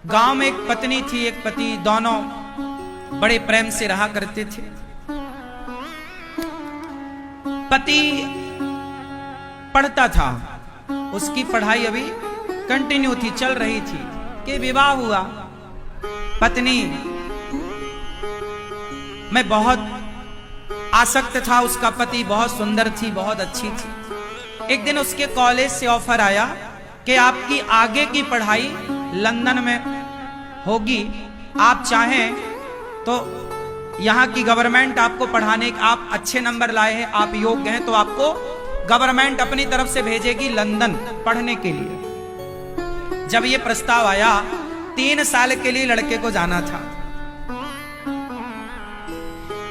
गांव में एक पत्नी थी, एक पति, दोनों बड़े प्रेम से रहा करते थे। पति पढ़ता था, उसकी पढ़ाई अभी कंटिन्यू थी, चल रही थी कि विवाह हुआ। पत्नी में बहुत आसक्त था, उसका पति बहुत सुंदर थी, बहुत अच्छी थी। एक दिन उसके कॉलेज से ऑफर आया कि आपकी आगे की पढ़ाई लंदन में होगी, आप चाहें तो यहाँ की गवर्नमेंट आपको पढ़ाने, आप अच्छे नंबर लाए हैं, आप योग्य हैं, तो आपको गवर्नमेंट अपनी तरफ से भेजेगी लंदन पढ़ने के लिए। जब ये प्रस्ताव आया, 3 साल के लिए लड़के को जाना था।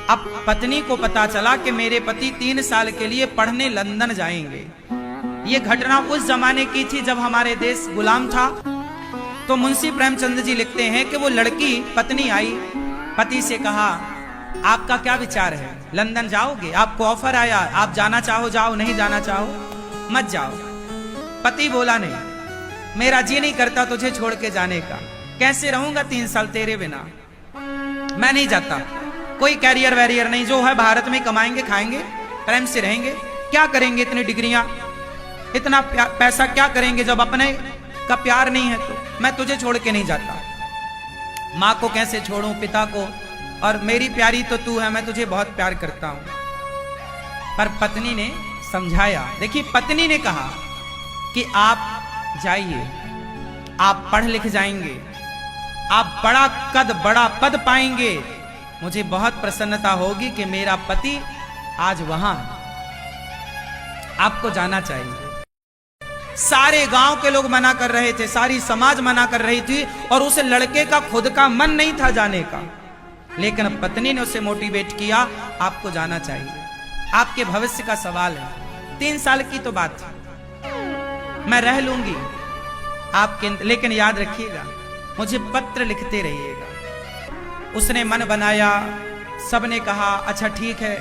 अब पत्नी को पता चला कि मेरे पति 3 साल के लिए पढ़ने लंदन जाएंगे। ये घटना उस जमाने की थी जब हमारे देश गुलाम था। तो मुंशी प्रेमचंद जी लिखते हैं कि वो लड़की, पत्नी आई, पति से कहा, आपका क्या विचार है, लंदन जाओगे? आपको ऑफर आया, आप जाना चाहो जाओ, नहीं जाना चाहो मत जाओ। पति बोला, नहीं, मेरा जी नहीं करता तुझे छोड़ के जाने का। कैसे रहूंगा 3 साल तेरे बिना, मैं नहीं जाता। कोई कैरियर वैरियर नहीं, जो है भारत में कमाएंगे, खाएंगे, प्रेम से रहेंगे। क्या करेंगे इतनी डिग्रियां, इतना पैसा क्या करेंगे जब अपने का प्यार नहीं है? तो मैं तुझे छोड़ के नहीं जाता। माँ को कैसे छोड़ूं, पिता को, और मेरी प्यारी तो तू है, मैं तुझे बहुत प्यार करता हूं। पर पत्नी ने समझाया। देखिए, पत्नी ने कहा कि आप जाइए, आप पढ़ लिख जाएंगे, आप बड़ा कद, बड़ा पद पाएंगे, मुझे बहुत प्रसन्नता होगी कि मेरा पति आज वहां, आपको जाना चाहिए। सारे गांव के लोग मना कर रहे थे, सारी समाज मना कर रही थी, और उस लड़के का खुद का मन नहीं था जाने का। लेकिन पत्नी ने उसे मोटिवेट किया, आपको जाना चाहिए, आपके भविष्य का सवाल है। 3 साल की तो बात थी, मैं रह लूंगी आपके, लेकिन याद रखिएगा, मुझे पत्र लिखते रहिएगा। उसने मन बनाया, सबने कहा अच्छा ठीक है।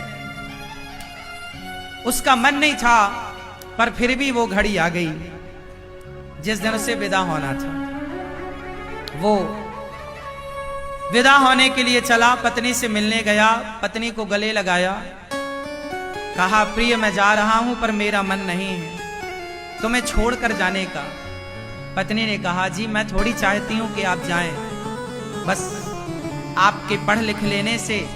उसका मन नहीं था, पर फिर भी वो घड़ी आ गई जिस दिन उसे विदा होना था। वो विदा होने के लिए चला, पत्नी से मिलने गया, पत्नी को गले लगाया, कहा, प्रिय मैं जा रहा हूं, पर मेरा मन नहीं है तुम्हें छोड़कर जाने का। पत्नी ने कहा, जी मैं थोड़ी चाहती हूं कि आप जाएं, बस आपके पढ़ लिख लेने से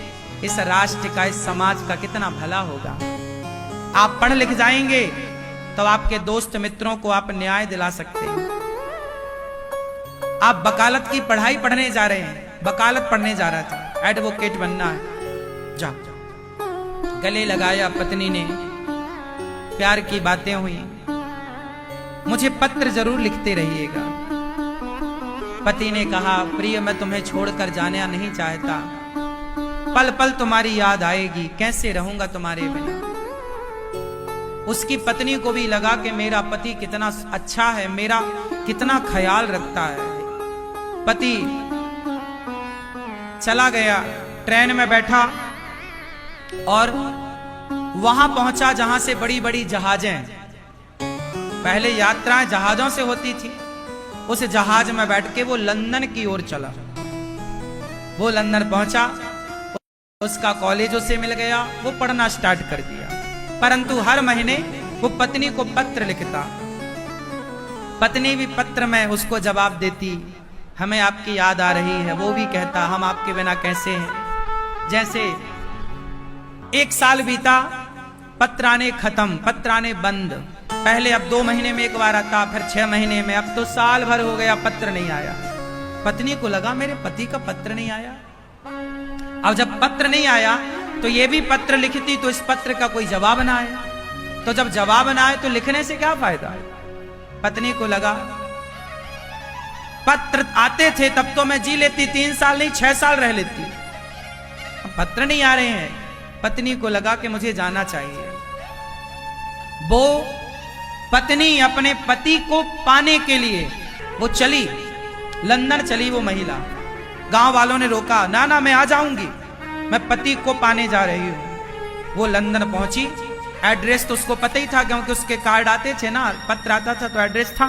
इस राष्ट्र का, इस समाज का कितना भला होगा। आप पढ़ लिख जाएंगे तो आपके दोस्त मित्रों को आप न्याय दिला सकते हैं। आप वकालत की पढ़ाई पढ़ने जा रहे हैं, वकालत पढ़ने जा रहा था, एडवोकेट बनना है, जाओ। गले लगाया पत्नी ने, प्यार की बातें हुई, मुझे पत्र जरूर लिखते रहिएगा। पति ने कहा, प्रिय मैं तुम्हें छोड़कर जाना नहीं चाहता, पल पल तुम्हारी याद आएगी, कैसे रहूंगा तुम्हारे बिना। उसकी पत्नी को भी लगा कि मेरा पति कितना अच्छा है, मेरा कितना ख्याल रखता है। पति चला गया, ट्रेन में बैठा और वहां पहुंचा जहां से बड़ी बड़ी जहाजें, पहले यात्राएं जहाजों से होती थी। उस जहाज में बैठ के वो लंदन की ओर चला। वो लंदन पहुंचा, उसका कॉलेज उससे मिल गया, वो पढ़ना स्टार्ट कर दिया। परंतु हर महीने वो पत्नी को पत्र लिखता, पत्नी भी पत्र में उसको जवाब देती, हमें आपकी याद आ रही है। वो भी कहता, हम आपके बिना कैसे हैं। जैसे 1 साल बीता, पत्र आने खत्म, पत्र आने बंद। पहले अब 2 महीने में एक बार आता, फिर 6 महीने में, अब तो साल भर हो गया, पत्र नहीं आया। पत्नी को लगा मेरे पति का पत्र नहीं आया। अब जब पत्र नहीं आया तो ये भी पत्र लिखती तो इस पत्र का कोई जवाब ना आया, तो जब जवाब ना आए तो लिखने से क्या फायदा। पत्नी को लगा पत्र आते थे तब तो मैं जी लेती, 3 साल नहीं 6 साल रह लेती, पत्र नहीं आ रहे हैं। पत्नी को लगा कि मुझे जाना चाहिए। वो पत्नी अपने पति को पाने के लिए वो चली, लंदन चली वो महिला। गांव वालों ने रोका, ना ना मैं आ जाऊंगी, मैं पति को पाने जा रही हूं। वो लंदन पहुंची, एड्रेस तो उसको पता ही था क्योंकि उसके कार्ड आते थे ना, पत्र आता था तो एड्रेस था।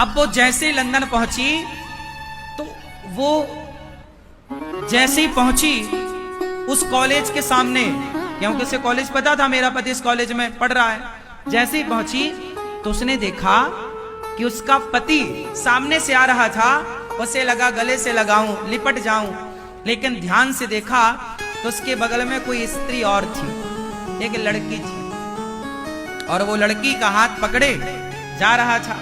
अब वो जैसे लंदन पहुंची तो वो जैसे ही पहुंची उस कॉलेज के सामने, क्योंकि उसे कॉलेज पता था मेरा पति इस कॉलेज में पढ़ रहा है। जैसे ही पहुंची तो उसने देखा कि उसका पति सामने से आ रहा था। उसे लगा गले से लगाऊं, लिपट जाऊं, लेकिन ध्यान से देखा तो उसके बगल में कोई स्त्री और थी, एक लड़की थी, और वो लड़की का हाथ पकड़े जा रहा था।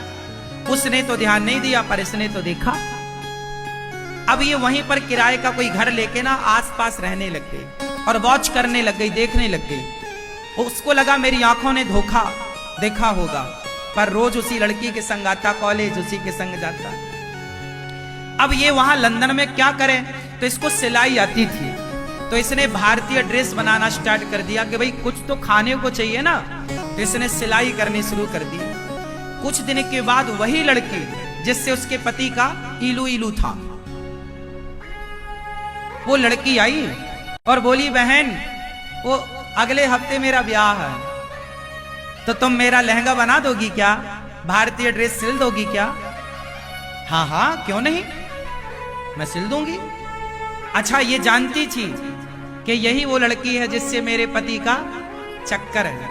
उसने तो ध्यान नहीं दिया, पर इसने तो देखा। अब ये वहीं पर किराए का कोई घर लेके ना आसपास रहने लग गई और वॉच करने लग गई, देखने लग गई। उसको लगा मेरी आंखों ने धोखा देखा होगा, पर रोज उसी लड़की के संग आता, कॉलेज उसी के संग जाता। अब ये वहां लंदन में क्या करे, तो इसको सिलाई आती थी, तो इसने भारतीय ड्रेस बनाना स्टार्ट कर दिया कि भाई कुछ तो खाने को चाहिए ना, तो इसने सिलाई करनी शुरू कर दी। कुछ दिन के बाद वही लड़की जिससे उसके पति का इलू इलू था, वो लड़की आई और बोली, बहन वो अगले हफ्ते मेरा ब्याह है, तो तुम मेरा लहंगा बना दोगी क्या, भारतीय ड्रेस सिल दोगी क्या? हाँ हाँ क्यों नहीं, मैं सिल दूंगी। अच्छा, ये जानती थी कि यही वो लड़की है जिससे मेरे पति का चक्कर है,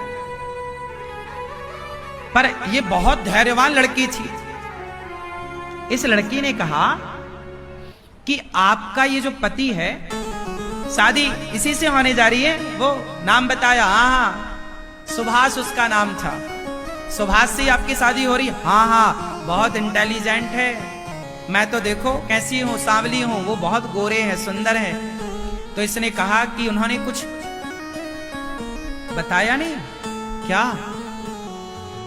पर ये बहुत धैर्यवान लड़की थी। इस लड़की ने कहा कि आपका ये जो पति है, शादी इसी से होने जा रही है। वो नाम बताया, हाँ हाँ सुभाष उसका नाम था, सुभाष से आपकी शादी हो रही है? हाँ हाँ, बहुत इंटेलिजेंट है, मैं तो देखो कैसी हूँ, सांवली हूँ, वो बहुत गोरे हैं, सुंदर हैं। तो इसने कहा कि उन्होंने कुछ बताया नहीं क्या?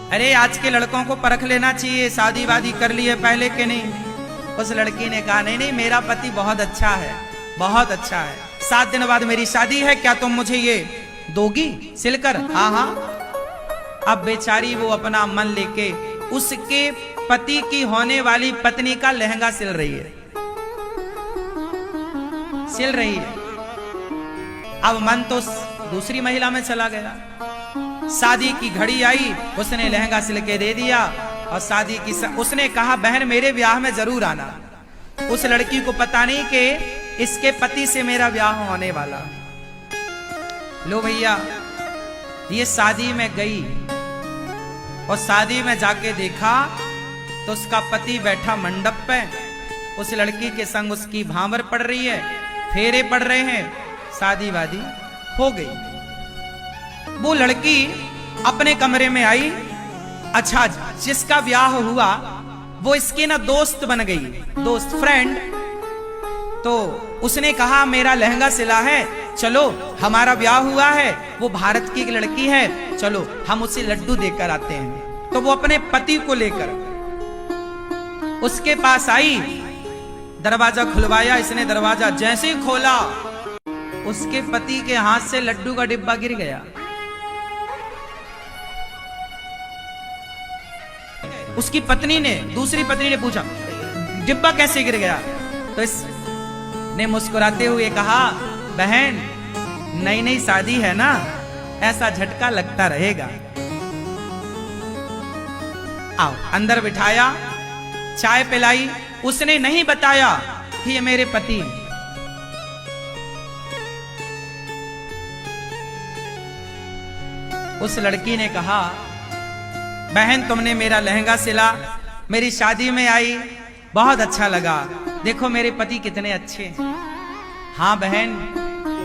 अरे आज के लड़कों को परख लेना चाहिए, शादी वादी कर ली है पहले के नहीं। उस लड़की ने कहा, नहीं नहीं मेरा पति बहुत अच्छा है, बहुत अच्छा है, 7 दिन बाद मेरी शादी है, क्या तुम मुझे ये दोगी सिलकर? हाँ हाँ। अब बेचारी वो अपना मन लेके उसके पति की होने वाली पत्नी का लहंगा सिल रही है, सिल रही है। अब मन तो दूसरी महिला में चला गया। शादी की घड़ी आई, उसने लहंगा सिल के दे दिया और शादी की उसने कहा, बहन मेरे ब्याह में जरूर आना। उस लड़की को पता नहीं कि इसके पति से मेरा ब्याह होने वाला। लो भैया, ये शादी में गई और शादी में जाके देखा तो उसका पति बैठा मंडप पे, उस लड़की के संग उसकी भांवर पड़ रही है, फेरे पड़ रहे हैं, शादी वादी हो गई। वो लड़की अपने कमरे में आई। अच्छा, जिसका ब्याह हुआ वो इसके ना दोस्त बन गई, दोस्त, फ्रेंड। तो उसने कहा, मेरा लहंगा सिला है, चलो हमारा ब्याह हुआ है, वो भारत की एक लड़की है, चलो हम उसे लड्डू देकर आते हैं। तो वो अपने पति को लेकर उसके पास आई, दरवाजा खुलवाया इसने। दरवाजा जैसे ही खोला, उसके पति के हाथ से लड्डू का डिब्बा गिर गया। उसकी पत्नी ने, दूसरी पत्नी ने पूछा, डिब्बा कैसे गिर गया? तो इसने मुस्कुराते हुए कहा, बहन नई नई शादी है ना, ऐसा झटका लगता रहेगा। आओ, अंदर बिठाया, चाय पिलाई। उसने नहीं बताया कि ये मेरे पति हैं। उस लड़की ने कहा, बहन तुमने मेरा लहंगा सिला, मेरी शादी में आई, बहुत अच्छा लगा, देखो मेरे पति कितने अच्छे हैं। हाँ बहन,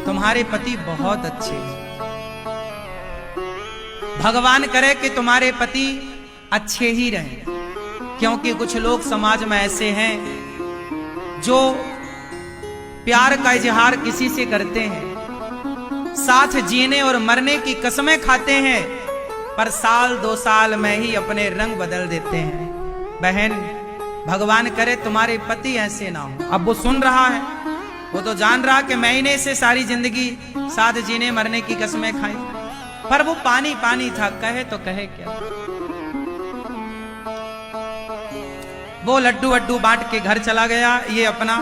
तुम्हारे पति बहुत अच्छे हैं, भगवान करे कि तुम्हारे पति अच्छे ही रहें, क्योंकि कुछ लोग समाज में ऐसे हैं जो प्यार का इजहार किसी से करते हैं, साथ जीने और मरने की कसमें खाते हैं, पर साल 2 साल में ही अपने रंग बदल देते हैं। बहन भगवान करे तुम्हारे पति ऐसे ना हो। अब वो सुन रहा है, वो तो जान रहा कि मैंने से सारी जिंदगी साथ जीने मरने की कसमें खाई, पर वो पानी पानी था, कहे तो कहे क्या। वो लड्डू वड्डू बांट के घर चला गया। ये अपना,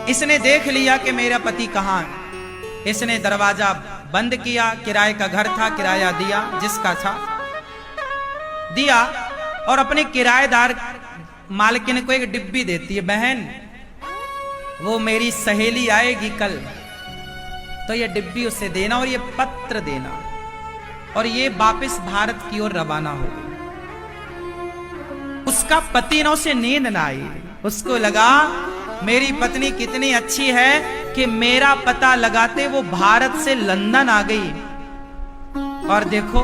इसने देख लिया कि मेरा पति कहाँ है। इसने दरवाजा बंद किया, किराए का घर था, किराया दिया, जिसका था दिया। और अपने किराएदार मालकिन को एक डिब्बी देती है, बहन वो मेरी सहेली आएगी कल, तो ये डिब्बी उसे देना और ये पत्र देना, और ये वापस भारत की ओर रवाना हो गई। उसका पति ना, उसे नींद ना आई, उसको लगा मेरी पत्नी कितनी अच्छी है कि मेरा पता लगाते वो भारत से लंदन आ गई, और देखो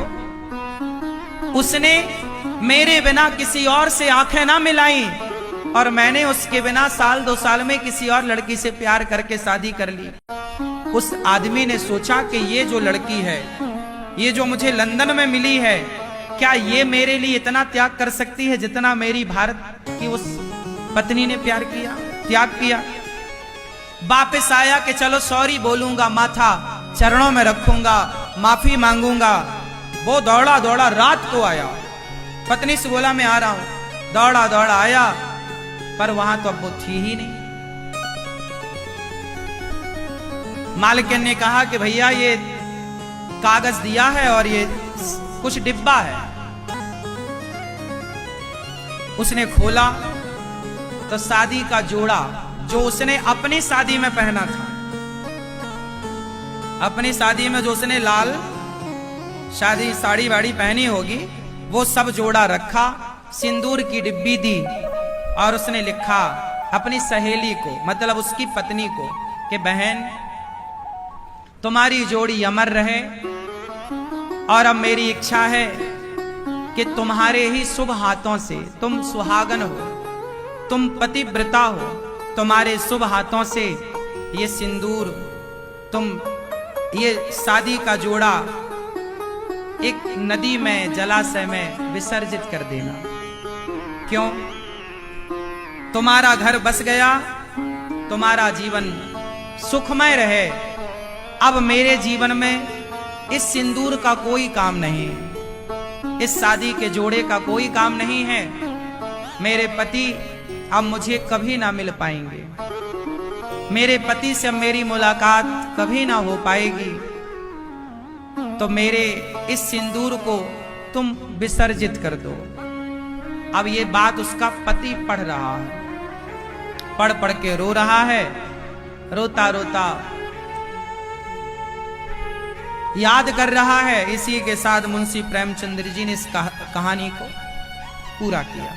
उसने मेरे बिना किसी और से आंखें ना मिलाई, और मैंने उसके बिना साल 2 साल में किसी और लड़की से प्यार करके शादी कर ली। उस आदमी ने सोचा कि ये जो लड़की है, ये जो मुझे लंदन में मिली है, क्या ये मेरे लिए इतना त्याग कर सकती है जितना मेरी भारत की उस पत्नी ने त्याग किया। वापस आया कि चलो सॉरी बोलूंगा, माथा चरणों में रखूंगा, माफी मांगूंगा। वो दौड़ा दौड़ा रात को आया, पत्नी से बोला मैं आ रहा हूं, दौड़ा दौड़ा आया, पर वहां तो अब वो थी ही नहीं। मालकिन ने कहा कि भैया ये कागज दिया है और ये कुछ डिब्बा है। उसने खोला तो शादी का जोड़ा जो उसने अपनी शादी में पहना था, अपनी शादी में जो उसने लाल शादी साड़ी वाड़ी पहनी होगी, वो सब जोड़ा रखा, सिंदूर की डिब्बी दी, और उसने लिखा अपनी सहेली को, मतलब उसकी पत्नी को, कि बहन तुम्हारी जोड़ी अमर रहे, और अब मेरी इच्छा है कि तुम्हारे ही शुभ हाथों से, तुम सुहागन हो, तुम पतिव्रता हो, तुम्हारे शुभ हाथों से ये सिंदूर, तुम ये शादी का जोड़ा एक नदी में, जलाशय में विसर्जित कर देना। क्यों? तुम्हारा घर बस गया, तुम्हारा जीवन सुखमय रहे। अब मेरे जीवन में इस सिंदूर का कोई काम नहीं है, इस शादी के जोड़े का कोई काम नहीं है। मेरे पति अब मुझे कभी ना मिल पाएंगे, मेरे पति से मेरी मुलाकात कभी ना हो पाएगी, तो मेरे इस सिंदूर को तुम विसर्जित कर दो। अब ये बात उसका पति पढ़ रहा है, पढ़ पढ़ के रो रहा है, रोता रोता याद कर रहा है। इसी के साथ मुंशी प्रेमचंद्र जी ने इस कहानी को पूरा किया।